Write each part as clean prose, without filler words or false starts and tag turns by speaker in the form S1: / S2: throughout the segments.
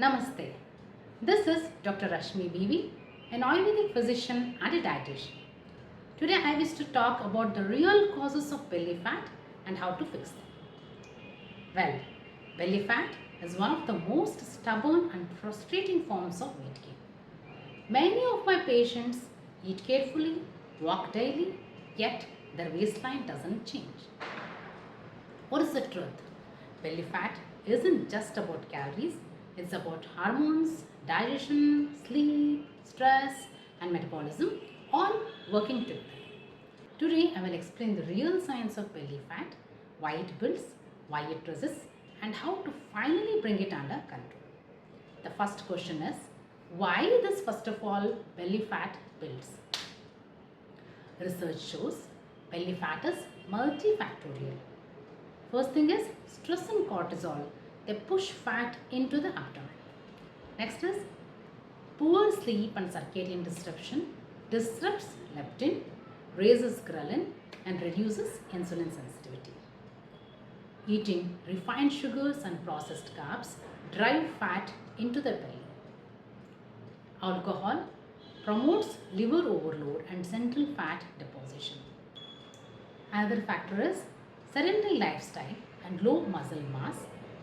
S1: Namaste. This is Dr. Rashmi Bivi, an Ayurvedic physician and a dietitian. Today I wish to talk about the real causes of belly fat and how to fix them. Well, belly fat is one of the most stubborn and frustrating forms of weight gain. Many of my patients eat carefully, walk daily, yet their waistline doesn't change. What is the truth? Belly fat isn't just about calories, it's about hormones, digestion, sleep, stress, and metabolism all working together. Today, I will explain the real science of belly fat, why it builds, why it resists, and how to finally bring it under control. The first question is, why this first of all belly fat builds? Research shows belly fat is multi-factorial. First thing is stress and cortisol. They push fat into the abdomen. Next is poor sleep and circadian disruption disrupts leptin, raises ghrelin and reduces insulin sensitivity. Eating refined sugars and processed carbs drive fat into the belly. Alcohol promotes liver overload and central fat deposition. Another factor is sedentary lifestyle and low muscle mass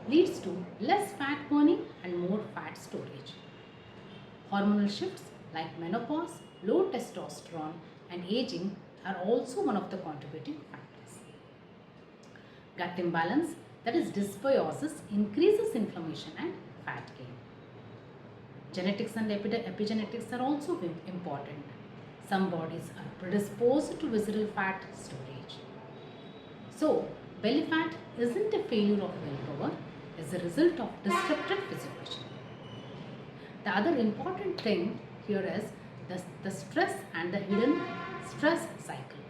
S1: leads to less fat burning and more fat storage. Hormonal shifts like menopause, low testosterone and aging are also one of the contributing factors. Gut imbalance, that is dysbiosis, increases inflammation and fat gain. Genetics and epigenetics are also important. Some bodies are predisposed to visceral fat storage. So, belly fat isn't a failure of willpower, it's a result of disrupted physiology. The other important thing here is the stress and the hidden stress cycle.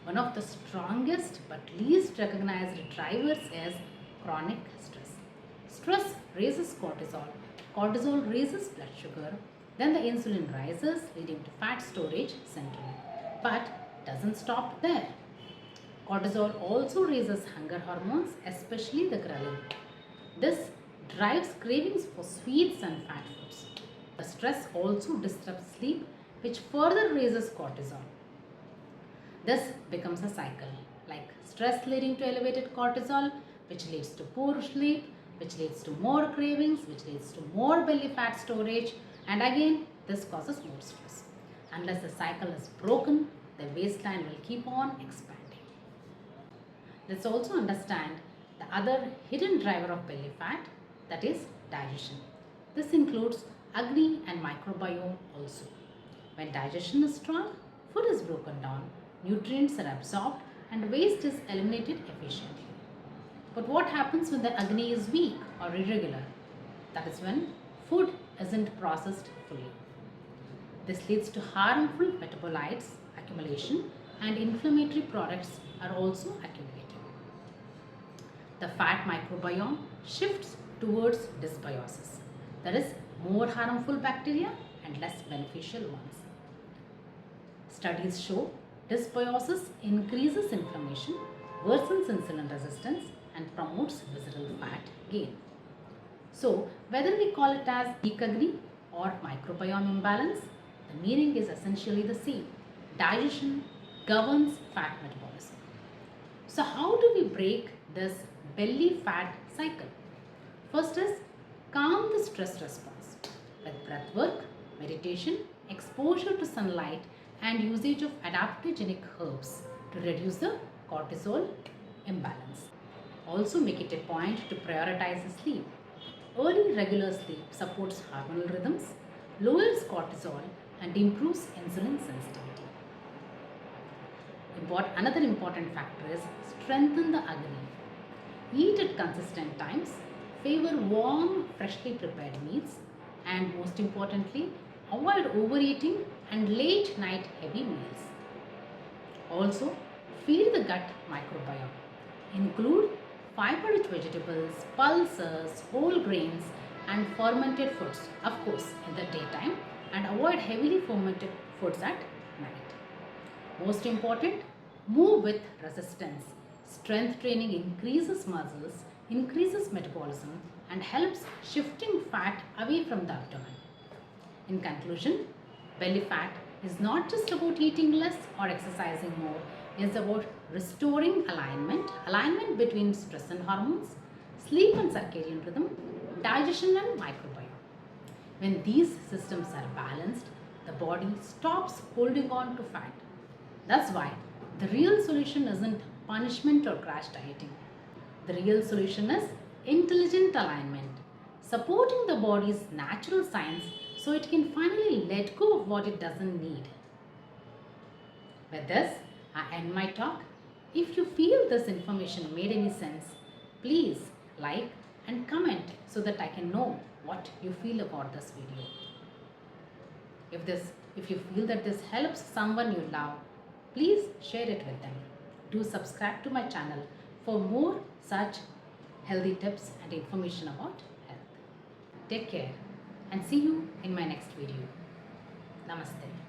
S1: One of the strongest but least recognized drivers is chronic stress. Stress raises cortisol. Cortisol raises blood sugar. Then the insulin rises, leading to fat storage centrally. But doesn't stop there. Cortisol also raises hunger hormones, especially the ghrelin. This drives cravings for sweets and fat foods. The stress also disrupts sleep, which further raises cortisol. This becomes a cycle, like stress leading to elevated cortisol, which leads to poor sleep, which leads to more cravings, which leads to more belly fat storage, and again this causes more stress. Unless the cycle is broken, the waistline will keep on expanding. Let's also understand the other hidden driver of belly fat, that is digestion. This includes Agni and microbiome also. When digestion is strong, food is broken down, nutrients are absorbed and waste is eliminated efficiently. But what happens when the Agni is weak or irregular? That is when food isn't processed fully. This leads to harmful metabolites accumulation and inflammatory products are also accumulated. The fat microbiome shifts towards dysbiosis, that is, more harmful bacteria and less beneficial ones. Studies show dysbiosis increases inflammation, worsens insulin resistance, and promotes visceral fat gain. So, whether we call it as weak Agni or microbiome imbalance, the meaning is essentially the same. Digestion governs fat metabolism. So, how do we break this belly fat cycle? First is calm the stress response with breath work, meditation, exposure to sunlight and usage of adaptogenic herbs to reduce the cortisol imbalance. Also make it a point to prioritize the sleep. Early regular sleep supports hormonal rhythms, lowers cortisol and improves insulin sensitivity. Another important factor is strengthen the Agni. Eat at consistent times, favor warm, freshly prepared meals, and most importantly, avoid overeating and late night heavy meals. Also, feed the gut microbiome. Include fiber-rich vegetables, pulses, whole grains, and fermented foods, of course, in the daytime, and avoid heavily fermented foods at night. Most important, move with resistance. Strength training increases muscles, increases metabolism and helps shifting fat away from the abdomen. In conclusion, belly fat is not just about eating less or exercising more, it's about restoring alignment between stress and hormones, sleep and circadian rhythm, digestion and microbiome. When these systems are balanced, the body stops holding on to fat. That's why the real solution isn't punishment or crash dieting. The real solution is intelligent alignment, supporting the body's natural signs so it can finally let go of what it doesn't need. With this, I end my talk. If you feel this information made any sense, please like and comment so that I can know what you feel about this video. If you feel that this helps someone you love, please share it with them. Do subscribe to my channel for more such healthy tips and information about health. Take care and see you in my next video. Namaste.